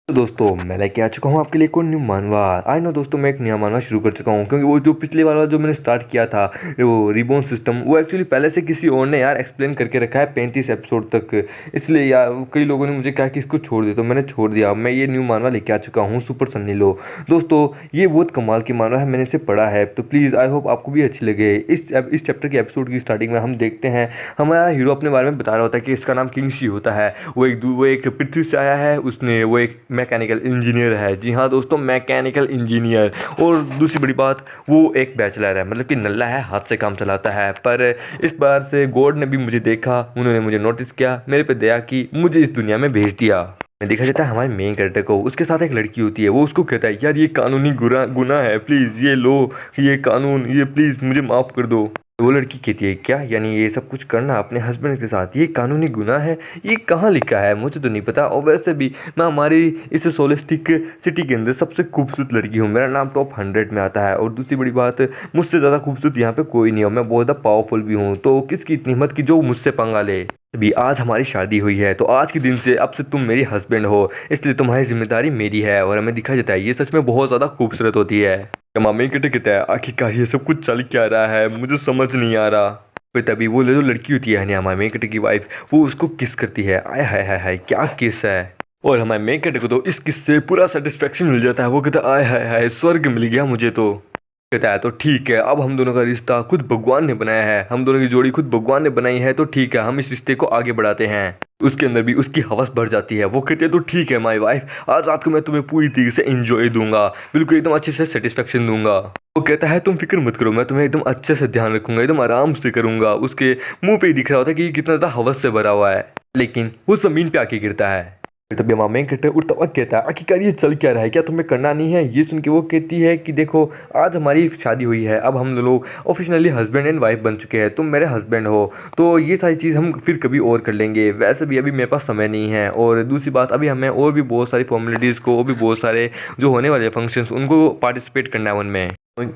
तो दोस्तों मैं लेके आ चुका हूँ आपके लिए एक और न्यू मानवा। आई नो दोस्तों, मैं एक नया मानवा शुरू कर चुका हूँ क्योंकि वो जो पिछले वाला जो मैंने स्टार्ट किया था वो रिबॉन सिस्टम, वो एक्चुअली पहले से किसी और ने यार एक्सप्लेन करके रखा है 35 एपिसोड तक। इसलिए यार कई लोगों ने मुझे कहा कि इसको छोड़ दे, तो मैंने छोड़ दिया। मैं ये न्यू मानवा लेके आ चुका हूँ, सुपर सन्नी लो। दोस्तों ये बहुत कमाल की मानवा है, मैंने इसे पढ़ा है, तो प्लीज़ आई होप आपको भी अच्छी लगे। इस चैप्टर के एपिसोड की स्टार्टिंग में हम देखते हैं हमारा हीरो अपने बारे में बता रहा होता है कि इसका नाम किंगशी होता है। वो एक पृथ्वी से आया है, उसने वो एक मैकेनिकल इंजीनियर है। जी हाँ दोस्तों, मैकेनिकल इंजीनियर। और दूसरी बड़ी बात, वो एक बैचलर है, मतलब कि नल्ला है, हाथ से काम चलाता है। पर इस बार से गॉड ने भी मुझे देखा, उन्होंने मुझे नोटिस किया, मेरे पे दया की, मुझे इस दुनिया में भेज दिया। देखा जाता है हमारे मेन कैरेक्टर को, उसके साथ एक लड़की होती है, वो उसको कहता है यार ये कानूनी गुनाह है, प्लीज़ ये लो, ये कानून, ये प्लीज़ मुझे माफ़ कर दो। तो वो लड़की कहती है क्या, यानी ये सब कुछ करना अपने हस्बैंड के साथ ये कानूनी गुनाह है? ये कहाँ लिखा है, मुझे तो नहीं पता। और वैसे भी मैं हमारी इस सोलिस्टिक सिटी के अंदर सबसे खूबसूरत लड़की हूँ, मेरा नाम टॉप 100 में आता है। और दूसरी बड़ी बात, मुझसे ज़्यादा खूबसूरत यहाँ पे कोई नहीं है, मैं बहुत ज़्यादा पावरफुल भी हूँ, तो किसकी इतनी हिम्मत कि जो मुझसे पंगा ले। अभी आज हमारी शादी हुई है, तो आज के दिन से अब से तुम मेरी हस्बैंड हो, इसलिए तुम्हारी जिम्मेदारी मेरी है। और हमें दिखा जाता है ये सच में बहुत ज़्यादा खूबसूरत होती है। मामी कहते कहते हैं आखिरकार ये सब कुछ चल क्या रहा है, मुझे समझ नहीं आ रहा। फिर तभी वो जो लड़की होती है हमारे मामी कटे की वाइफ, वो उसको किस करती है। आय हाय हाय हाय, क्या किस है। और हमारे मेन कटे को तो इस किस से पूरा सेटिस्फेक्शन मिल जाता है। वो कहता है आय हाय हाय, स्वर्ग मिल गया मुझे। तो कहता है तो ठीक है, अब हम दोनों का रिश्ता खुद भगवान ने बनाया है, हम दोनों की जोड़ी खुद भगवान ने बनाई है, तो ठीक है हम इस रिश्ते को आगे बढ़ाते हैं। उसके अंदर भी उसकी हवस बढ़ जाती है। वो कहते हैं तो ठीक है माय वाइफ, आज रात को मैं तुम्हें पूरी तरीके से एंजॉय दूंगा, बिल्कुल एकदम अच्छे से सेटिस्फेक्शन दूंगा। वो कहता है तुम फिक्र मत करो, मैं तुम्हें एकदम अच्छे से ध्यान रखूंगा, एकदम आराम से करूंगा। उसके मुंह पे ही दिख रहा होता है कि कितना ज्यादा हवस से भरा हुआ है, लेकिन वो जमीन पे आके गिरता है। तभी मामा कहते उठता हुआ कहता है आखिरकार ये चल क्या रहा है, क्या तुम्हें करना नहीं है? ये सुन के वो कहती है कि देखो आज हमारी शादी हुई है, अब हम लोग ऑफिशियली हस्बैंड एंड वाइफ बन चुके हैं, तुम मेरे हस्बैंड हो, तो ये सारी चीज़ हम फिर कभी और कर लेंगे। वैसे भी अभी मेरे पास समय नहीं है, और दूसरी बात अभी हमें और भी बहुत सारी फॉर्मेलिटीज़ को, और भी बहुत सारे जो होने वाले फंक्शंस उनको पार्टिसिपेट करना है उनमें।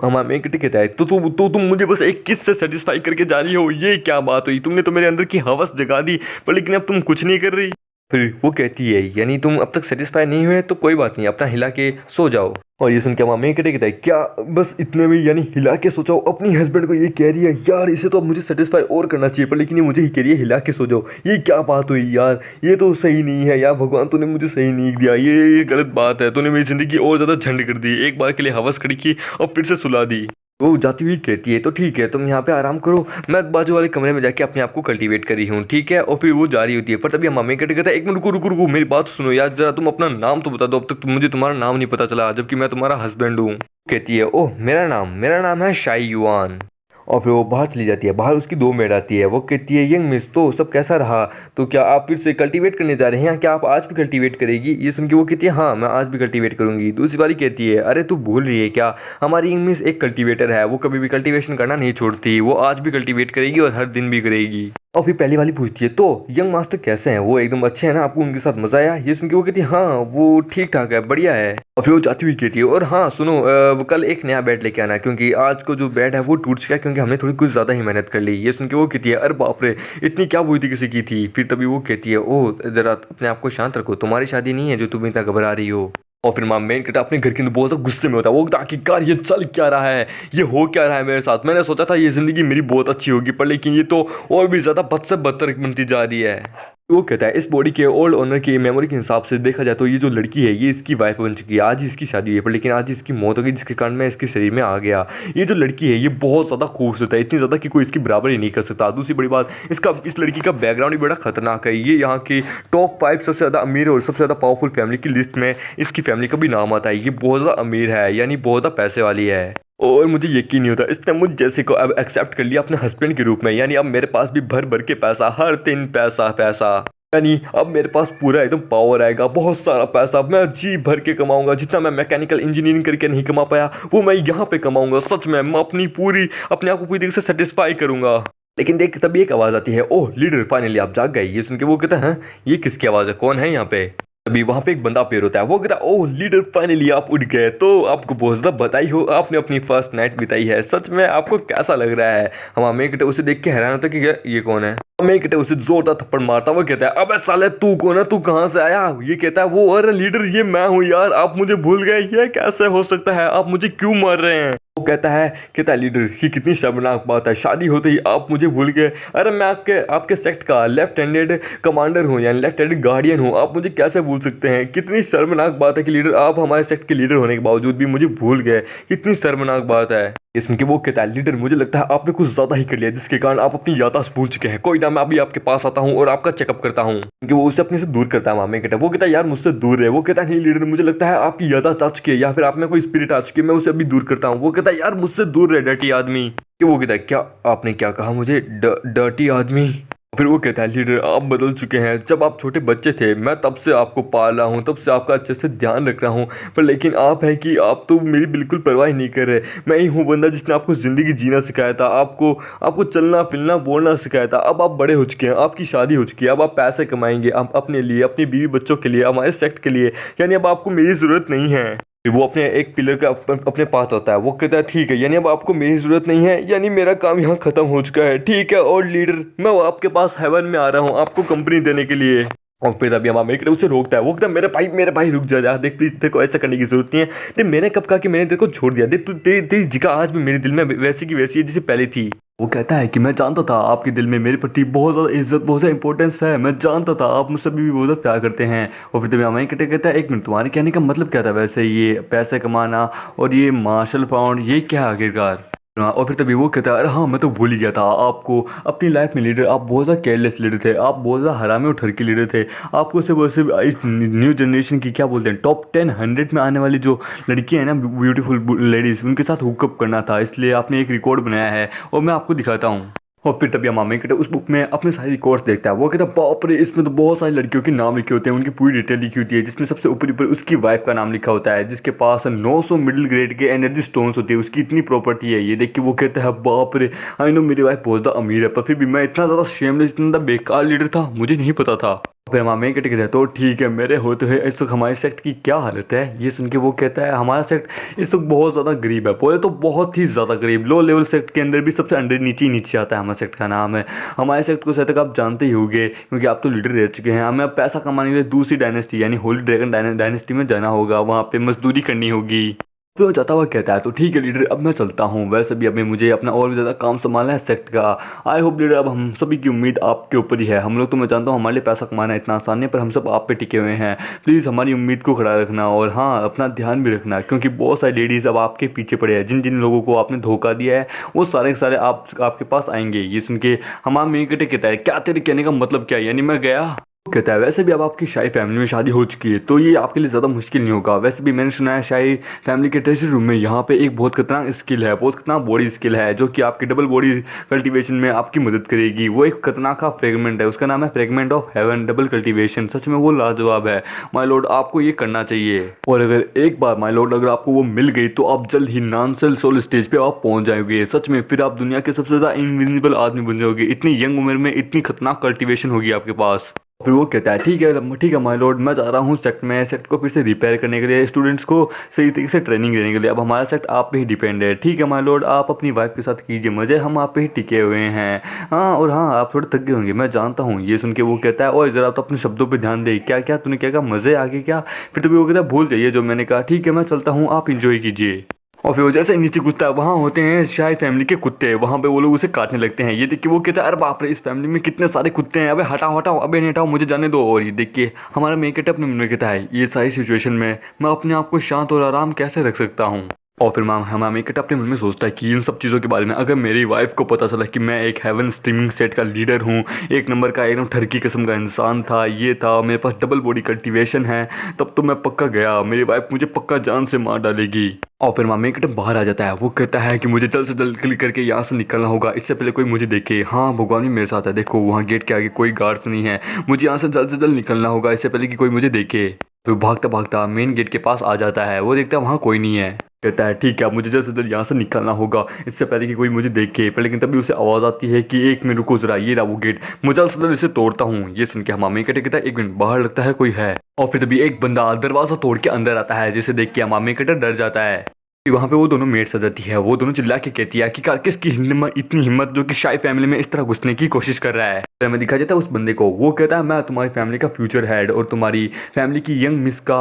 हमारा एक कहता है तो तुम मुझे बस एक किस से सेटिस्फाई करके जा रही हो, ये क्या बात हुई? तुमने तो मेरे अंदर की हवस जगा दी, पर लेकिन अब तुम कुछ नहीं कर रही। फिर वो कहती है यानी तुम अब तक सेटिस्फाई नहीं हुए तो कोई बात नहीं, अपना हिला के सो जाओ। और ये सुन के मामा कहते कहता है क्या बस इतने में, यानी हिला के सो जाओ? अपनी हस्बैंड को ये कह रही है यार, इसे तो अब मुझे सेटिस्फाई और करना चाहिए, पर लेकिन ये मुझे ही कह रही है हिला के सो जाओ। ये क्या बात हुई यार, ये तो सही नहीं है यार, भगवान तूने मुझे सही नहीं दिया, ये गलत बात है, तूने मेरी जिंदगी और ज़्यादा झंड कर दी, एक बार के लिए हवस खड़ी की और फिर से सुला दी। वो जाती हुई कहती है तो ठीक है तुम यहाँ पे आराम करो, मैं बाजू वाले कमरे में जाके अपने आप को कल्टीवेट कर रही हूँ, ठीक है। और फिर वो जा रही होती है, पर तभी मम्मी कहते कहता है एक मिनट रुको रुको रुको, मेरी बात सुनो यार, जरा तुम अपना नाम तो बता दो, अब तक मुझे तुम्हारा नाम नहीं पता चला, जबकि मैं तुम्हारा हस्बैंड हूँ। कहती है ओह मेरा नाम है शाई युआन। और फिर वो बाहर चली जाती है। बाहर उसकी दो मेड आती है, वो कहती है यंग मिस तो सब कैसा रहा, तो क्या आप फिर से कल्टीवेट करने जा रहे हैं, क्या आप आज भी कल्टीवेट करेगी? ये सुन के वो कहती है हाँ मैं आज भी कल्टीवेट करूंगी। दूसरी वाली कहती है अरे तू भूल रही है क्या, हमारी यंग मिस एक कल्टीवेटर है, वो कभी भी कल्टीवेशन करना नहीं छोड़ती, वो आज भी कल्टीवेट करेगी और हर दिन भी करेगी। और फिर पहली वाली पूछती है तो यंग मास्टर कैसे हैं, वो एकदम अच्छे हैं ना, आपको उनके साथ मजा आया? ये सुन के वो कहती है हाँ वो ठीक ठाक है, बढ़िया है। और फिर वो जाती हुई कहती है और हाँ सुनो कल एक नया बेड लेके आना, क्योंकि आज को जो बेड है वो टूट चुका है, क्योंकि हमने थोड़ी कुछ ज़्यादा ही मेहनत कर ली। ये सुन के वो कहती है अरे बाप रे, इतनी क्या बुरी किसी की थी? फिर तभी वो कहती है ओह जरा अपने आप को शांत रखो, तुम्हारी शादी नहीं है जो तुम इतना घबरा रही हो। और फिर माम मेन कहता अपने घर के अंदर बहुत गुस्से में होता है। वो आखिरकार ये चल क्या रहा है, ये हो क्या रहा है मेरे साथ? मैंने सोचा था ये ज़िंदगी मेरी बहुत अच्छी होगी, पर लेकिन ये तो और भी ज़्यादा बद से बदतर बनती जा रही है। वो कहता है इस बॉडी के ओल्ड ओनर की मेमोरी के हिसाब से देखा जाए तो ये जो लड़की है ये इसकी वाइफ बन चुकी है, आज ही इसकी शादी हुई है, पर लेकिन आज ही इसकी मौत हो गई, जिसके कारण मैं इसके शरीर में आ गया। ये जो लड़की है ये बहुत ज़्यादा खूबसूरत है, इतनी ज़्यादा कि कोई इसकी बराबर ही नहीं कर सकता। दूसरी बड़ी बात, इस लड़की का बैकग्राउंड भी बड़ा खतरनाक है, ये यहाँ की टॉप 5 सबसे ज़्यादा अमीर और सबसे ज़्यादा पावरफुल फैमिली की लिस्ट में इसकी फैमिली का भी नाम आता है। ये बहुत ज़्यादा अमीर है, यानी बहुत ज़्यादा पैसे वाली है। और मुझे यकीन नहीं होता इसने मुझ जैसे को अब एक्सेप्ट कर लिया अपने हस्बैंड के रूप में, यानी अब मेरे पास भी भर भर के पैसा, हर दिन पैसा पैसा, यानी अब मेरे पास पूरा एकदम पावर आएगा, बहुत सारा पैसा मैं जी भर के कमाऊंगा, जितना मैं मैकेनिकल इंजीनियरिंग करके नहीं कमा पाया वो मैं यहाँ पे कमाऊंगा। सच में मैं अपने आप को पूरी तरीके से सेटिस्फाई करूंगा। लेकिन देख तभी एक आवाज़ आती है ओह लीडर फाइनली आप जाग गए। ये सुन के वो कहता है ये किसकी आवाज़ है, कौन है यहाँ पे? तभी वहाँ पे एक बंदा पेड़ होता है, वो कहता है ओह लीडर फाइनली आप उठ गए, तो आपको बहुत ज़्यादा बधाई हो, आपने अपनी फर्स्ट नाइट बिताई है, सच में आपको कैसा लग रहा है? हमारा मेक उसे देख के हैरान होता है कि ये कौन है? मैं कहता है उसे जोरदार थप्पड़ मारता। वो कहता है अबे साले तू कौन है, तू कहाँ से आया। ये कहता है वो अरे लीडर ये मैं हूँ यार, आप मुझे भूल गए, ये कैसे हो सकता है, आप मुझे क्यों मार रहे हैं। वो कहता है लीडर ये कितनी शर्मनाक बात है, शादी होते ही आप मुझे भूल गए। अरे मैं आपके आपके सेक्ट का लेफ्ट हैंडेड कमांडर हूँ, यानी लेफ्ट हैंडेड गार्डियन हूँ, आप मुझे कैसे भूल सकते हैं। कितनी शर्मनाक बात है कि लीडर आप हमारे सेक्ट के लीडर होने के बावजूद भी मुझे भूल गए, कितनी शर्मनाक बात है। ये सुन के वो कहता है लीडर मुझे लगता है आपने कुछ ज्यादा ही कर लिया जिसके कारण आप अपनी याददाश्त भूल चुके हैं। कोई ना, मैं अभी आपके पास आता हूँ और आपका चेकअप करता हूँ। क्योंकि वो उसे अपने से दूर करता है। मामे कहता है वो कहता है यार मुझसे दूर है। वो कहता है नहीं लीडर मुझे लगता है आपकी याददाश्त आ चुकी है या फिर आप में कोई स्पिरिट आ चुकी है, मैं उसे अभी दूर करता हूँ। वो कहता है यार मुझसे दूर रहे डर्टी आदमी। कि वो कहता है क्या आपने क्या कहा मुझे, डर्टी आदमी। फिर वो कहता है लीडर आप बदल चुके हैं, जब आप छोटे बच्चे थे मैं तब से आपको पाला हूँ, तब से आपका अच्छे से ध्यान रख रहा हूँ, पर लेकिन आप है कि आप तो मेरी बिल्कुल परवाह नहीं कर रहे। मैं ही हूँ बंदा जिसने आपको ज़िंदगी जीना सिखाया था, आपको आपको चलना फिरना बोलना सिखाया था। अब आप बड़े हो चुके हैं, आपकी शादी हो चुकी है, अब आप पैसे कमाएंगे, आप अपने लिए, अपनी बीवी बच्चों के लिए, हमारे सेक्ट के लिए, यानी अब आपको मेरी ज़रूरत नहीं है। फिर वो अपने एक पिलर का अपने पास आता है। वो कहता है ठीक है, यानी अब आपको मेरी ज़रूरत नहीं है, यानी मेरा काम यहाँ ख़त्म हो चुका है। ठीक है और लीडर मैं आपके पास हेवन में आ रहा हूँ आपको कंपनी देने के लिए। और फिर अभी हमारा मेकर उसे रोकता है। वो कहता है मेरे भाई रुक जा देख प्लीज, तेरे को ऐसा करने की जरूरत नहीं है। देख मैंने कब कहा कि मैंने तेरे को छोड़ दिया। देख तू तेरी जगह आज भी मेरे दिल में वैसी की वैसी है जैसे पहले थी। वो कहता है कि मैं जानता था आपके दिल में मेरे प्रति बहुत ज़्यादा इज्जत, बहुत ज़्यादा इंपॉर्टेंस है, मैं जानता था आप मुझसे भी बहुत ज़्यादा प्यार करते हैं। और फिर हमारे कहता है एक मिनट तुम्हारे कहने का मतलब क्या था वैसे, ये पैसे कमाना और ये मार्शल फाउंड ये क्या आखिरकार। और फिर तभी वो कहता है अरे हाँ मैं तो भूल ही गया था आपको अपनी लाइफ में लीडर, आप बहुत ज़्यादा केयरलेस लीडर थे, आप बहुत ज़्यादा हरामी और ठरकी लीडर थे। आपको सिर्फ इस न्यू जनरेशन की क्या बोलते हैं टॉप 10 100 में आने वाली जो लड़कियां हैं ना ब्यूटीफुल लेडीज़, उनके साथ हुकअप करना था, इसलिए आपने एक रिकॉर्ड बनाया है और मैं आपको दिखाता हूँ। और फिर तभी मामा कहते उस बुक में अपने सारे रिकॉर्ड्स देखता है। वो कहता है बाप रे इसमें तो बहुत सारी लड़कियों के नाम लिखे होते हैं, उनकी पूरी डिटेल लिखी होती है, जिसमें सबसे ऊपर ऊपर उसकी वाइफ का नाम लिखा होता है, जिसके पास 900 मिडिल ग्रेड के एनर्जी स्टोन्स होते हैं, उसकी इतनी प्रॉपर्टी है। ये देख के वो कहता है बाप रे आई नो मेरी वाइफ बहुत ज़्यादा अमीर है, पर फिर भी मैं इतना ज़्यादा शेमलेस, इतना ज़्यादा बेकार लीडर था, मुझे नहीं पता था। फिर मामे कहते कहते तो ठीक है मेरे होते हुए इस वक्त हमारे सेक्ट की क्या हालत है। ये सुन के वो कहता है हमारा सेक्ट इस वक्त बहुत ज़्यादा गरीब है, बोले तो बहुत ही ज़्यादा गरीब, लो लेवल सेक्ट के अंदर भी सबसे अंडर नीचे आता है हमारे सेक्ट का नाम है। हमारे सेक्ट को शायद तक आप जानते ही होंगे क्योंकि आप तो लीडर रह चुके हैं। हमें अब पैसा कमाने के लिए दूसरी डायनेस्टी यानी होली ड्रैगन डायनेस्टी में जाना होगा, वहाँ पे मजदूरी करनी होगी। फिर वो जाता हुआ कहता है तो ठीक है लीडर अब मैं चलता हूँ, वैसे भी अभी मुझे अपना और भी ज़्यादा काम संभालना है सेक्ट का। आई होप लीडर अब हम सभी की उम्मीद आपके ऊपर ही है। हम लोग तो मैं जानता हूँ हमारे लिए पैसा कमाना इतना आसान नहीं, पर हम सब आप पे टिके हुए हैं। प्लीज़ हमारी उम्मीद को खड़ा रखना और हाँ अपना ध्यान भी रखना, क्योंकि बहुत सारी लेडीज़ अब आपके पीछे पड़े हैं। जिन जिन लोगों को आपने धोखा दिया है वो सारे के सारे आपके पास आएंगे। ये सुन के हमारा मेरे कहता है क्या तेरे कहने का मतलब क्या, यानी मैं गया। कहता है वैसे भी अब आपकी शाही फैमिली में शादी हो चुकी है तो ये आपके लिए ज़्यादा मुश्किल नहीं होगा। वैसे भी मैंने सुना है शाही फैमिली के ट्रेजर रूम में यहाँ पे एक बहुत खतरनाक स्किल है, बहुत खतरनाक बॉडी स्किल है जो कि आपकी डबल बॉडी कल्टीवेशन में आपकी मदद करेगी। वो एक खतरनाक का फ्रेगमेंट है, उसका नाम है fragment of heaven double cultivation. सच में वो लाजवाब है माय लॉर्ड, आपको ये करना चाहिए। और अगर एक बार माय लॉर्ड अगर आपको वो मिल गई तो आप जल्द ही नॉन-सेल्फ सोल स्टेज पे आप पहुंच जाओगे। सच में फिर आप दुनिया के सबसे ज़्यादा इनविजिबल आदमी बन जाओगे, इतनी यंग उम्र में इतनी खतरनाक कल्टीवेशन होगी आपके पास। फिर वो कहता है ठीक है माय लॉर्ड मैं जा रहा हूँ सेक्ट में, सेक्ट को फिर से रिपेयर करने के लिए, स्टूडेंट्स को सही तरीके से ट्रेनिंग देने के लिए। अब हमारा सेक्ट आप पे ही डिपेंड है। ठीक है माय लॉर्ड आप अपनी वाइफ के साथ कीजिए मजे, हम आप पे ही टिके हुए हैं। हाँ और हाँ आप थोड़े थक गए होंगे मैं जानता हूँ। ये सुन के वो कहता है और ज़रा तो अपने शब्दों पर ध्यान दे, क्या क्या तूने क्या कहा, मज़े आगे क्या। फिर तो वो कहता है भूल जाइए जो मैंने कहा, ठीक है मैं चलता हूँ आप इंजॉय कीजिए। और फिर वो जैसे नीचे घुसता है वहाँ होते हैं शाही फैमिली के कुत्ते, वहाँ पे वो लोग उसे काटने लगते हैं। ये देख के वो कहता है अरे बाप रे इस फैमिली में कितने सारे कुत्ते हैं, अबे हटाओ हटाओ, अबे नहीं हटाओ मुझे जाने दो। और ये देख के हमारा मेकअप अपने मन में कहता है ये सारी सिचुएशन में मैं अपने आप को शांत और आराम कैसे रख सकता हूँ। और फिर हमारा मेकअप अपने मन में सोचता है कि इन सब चीज़ों के बारे में अगर मेरी वाइफ को पता चला कि मैं एक हेवन स्ट्रीमिंग सेट का लीडर हूँ, एक नंबर का एकदम ठरकी किस्म का इंसान था, ये था मेरे पास डबल बॉडी कल्टीवेशन है, तब तो मैं पक्का गया, मेरी वाइफ मुझे पक्का जान से मार डालेगी। और फिर मामा मेकअप बाहर आ जाता है। वो कहता है कि मुझे जल्द से जल्द क्लिक करके यहाँ से निकलना होगा, इससे पहले कोई मुझे देखे। हाँ भगवान भी मेरे साथ है, देखो वहाँ गेट के आगे कोई गार्ड्स नहीं है, मुझे यहाँ से जल्द निकलना होगा इससे पहले कि कोई मुझे देखे। तो भागता भागता मेन गेट के पास आ जाता है। वो देखता है वहाँ कोई नहीं है। कहता है ठीक है अब मुझे जल्द से जल्द यहाँ से निकलना होगा इससे पहले कि कोई मुझे देखे। पर लेकिन तभी उसे आवाज़ आती है कि एक मिनट रुको जरा, ये रहा वो गेट, मैं जल्द से जल्द इसे तोड़ता हूँ। ये सुन के हमामे कहता है एक मिनट, बाहर लगता है कोई है। और फिर तभी एक बंदा दरवाज़ा तोड़ के अंदर आता है, जिसे देख के हमामे डर जाता है। वहाँ पे वो दोनों मेड्स आ जाती है, वो दोनों चिल्ला के कहती है कि किसकी हिम्मत, इतनी हिम्मत जो कि शाही फैमिली में इस तरह घुसने की कोशिश कर रहा है। में दिखाया जाता है उस बंदे को, वो कहता है मैं तुम्हारी फैमिली का फ्यूचर हेड और तुम्हारी फैमिली की यंग मिस का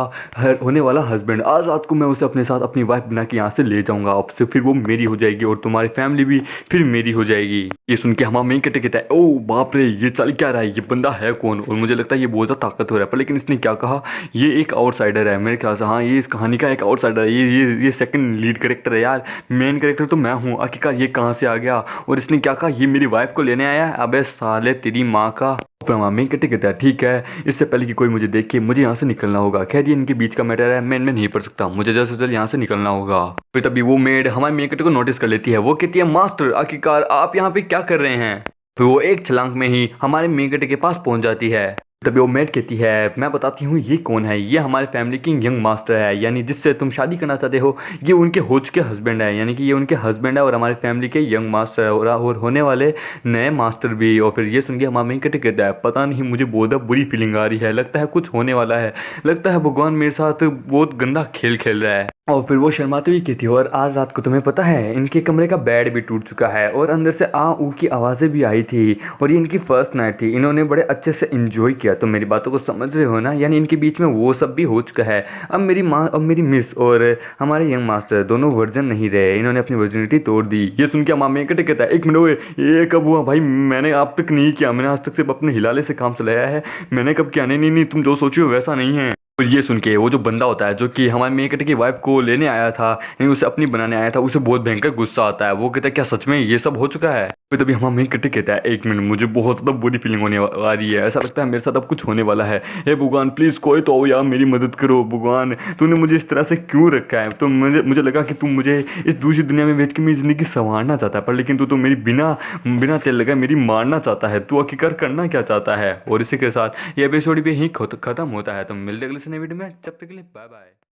होने वाला हस्बैंड, आज रात को मैं उसे अपने साथ अपनी वाइफ बना के यहाँ से ले जाऊंगा, अब से फिर वो मेरी हो जाएगी और तुम्हारी फैमिली भी फिर मेरी हो जाएगी। ये सुन के हमारा मेन कहता है ओ बाप रे ये चल क्या रहा है, ये बंदा है कौन, और मुझे लगता है ये बहुत ज़्यादा ताकतवर है, पर लेकिन इसने क्या कहा, ये एक आउटसाइडर है मेरे ख्याल से। हाँ ये इस कहानी का एक आउटसाइडर है, ये सेकंड लीड कैरेक्टर है यार, मेन कैरेक्टर तो मैं हूँ, आखिरकार ये कहाँ से आ गया, और इसने क्या कहा ये मेरी वाइफ को लेने आया है, अबे साले तेरी माँ का। फिर मामी कहते कहता है ठीक है, इससे पहले कि कोई मुझे देखे मुझे यहाँ से निकलना होगा। खैर ये इनके बीच का मैटर है, मैं इनमें नहीं पढ़ सकता, मुझे जल्द से जल्द यहाँ से निकलना होगा। फिर तभी वो मेड हमारे मेन कटे को नोटिस कर लेती है, वो कहती है मास्टर आखिरकार आप यहाँ पे क्या कर रहे हैं। फिर वो एक छलांग में ही हमारे मेन कटे के पास पहुंच जाती है। तभी वो मेड कहती है मैं बताती हूँ ये कौन है, ये हमारे फैमिली की यंग मास्टर है, यानी जिससे तुम शादी करना चाहते हो ये उनके हो चुके हस्बैंड है, यानी कि ये उनके हस्बैंड है और हमारी फैमिली के यंग मास्टर है और होने वाले नए मास्टर भी। और फिर ये सुन के हमारा मेन कटे कहता है पता नहीं मुझे बहुत बुरी फीलिंग आ रही है, लगता है कुछ होने वाला है, लगता है भगवान मेरे साथ बहुत गंदा खेल खेल रहा है। और फिर वो शर्माते हुए कहती है और आज रात को तुम्हें पता है इनके कमरे का बेड भी टूट चुका है और अंदर से आ ऊ की आवाज़ें भी आई थी, और ये इनकी फर्स्ट नाइट थी, इन्होंने बड़े अच्छे से एंजॉय किया, तो मेरी बातों को समझ रहे हो ना, यानी इनके बीच में वो सब भी हो चुका है। अब मेरी माँ, अब मेरी मिस और हमारे यंग मास्टर दोनों वर्जन नहीं रहे, इन्होंने अपनी वर्जिनिटी तोड़ दी। ये सुन के मामा कटे कहता है एक मिनट ये कब हुआ भाई, मैंने अब तक नहीं किया, मैंने आज तक सिर्फ अपने हिलाले से काम चलाया है, मैंने कब किया, नहीं नहीं नहीं तुम जो सोची हो वैसा नहीं है। और ये सुन के वो जो बंदा होता है जो कि हमारे मेन कटे की वाइफ को लेने आया था, यानी उसे अपनी बनाने आया था, उसे बहुत भयंकर गुस्सा आता है। वो कहता है क्या सच में ये सब हो चुका है। फिर तभी हमारा मेन कटे कहता है एक मिनट मुझे बहुत ज़्यादा बुरी फीलिंग होने आ रही है, ऐसा लगता है मेरे साथ अब कुछ होने वाला है, हे भगवान प्लीज़ कोई तो आओ यार मेरी मदद करो, भगवान तूने मुझे इस तरह से क्यों रखा है, तो मुझे लगा कि तुम मुझे इस दूसरी दुनिया में भेज के मेरी ज़िंदगी संवारना चाहता है, पर लेकिन तू तो मेरी बिना बिना तेल लगा मेरी मारना चाहता है, तू आखिरकार करना क्या चाहता है। और इसी के साथ ये एपिसोड भी यहीं खत्म होता है, तो मिलते अगले से नई वीडियो में, जब तक के लिए बाय बाय।